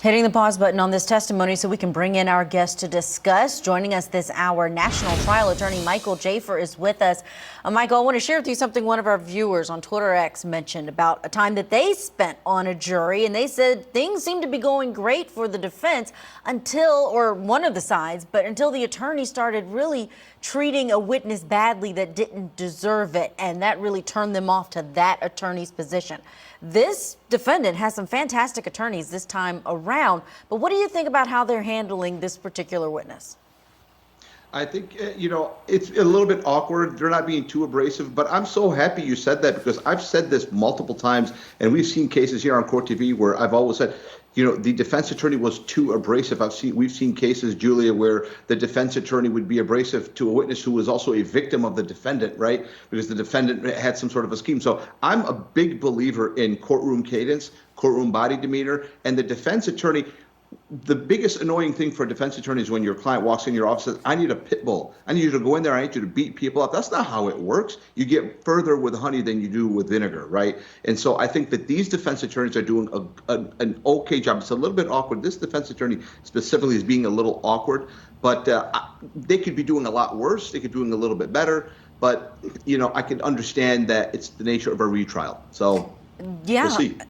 Hitting the pause button on this testimony so we can bring in our guest to discuss. Joining us this hour, national trial attorney Michael Jaafar is with us. Michael, I want to share with you something one of our viewers on Twitter X mentioned about a time that they spent on a jury, and they said things seemed to be going great for the defense until, or one of the sides, but until the attorney started really treating a witness badly that didn't deserve it, and that really turned them off to that attorney's position. This defendant has some fantastic attorneys this time around, but what do you think about how they're handling this particular witness? I think, it's a little bit awkward. They're not being too abrasive, but I'm so happy you said that because I've said this multiple times, and we've seen cases here on Court TV where I've always said, the defense attorney was too abrasive. We've seen cases, Julia, where the defense attorney would be abrasive to a witness who was also a victim of the defendant, right? Because the defendant had some sort of a scheme. So I'm a big believer in courtroom cadence, courtroom body demeanor, and the defense attorney. The biggest annoying thing for a defense attorney is when your client walks in your office and says, I need a pit bull. I need you to go in there. I need you to beat people up. That's not how it works. You get further with honey than you do with vinegar, right? And so I think that these defense attorneys are doing an okay job. It's a little bit awkward. This defense attorney specifically is being a little awkward, but they could be doing a lot worse. They could be doing a little bit better. But, I can understand that it's the nature of a retrial. So yeah. we'll see.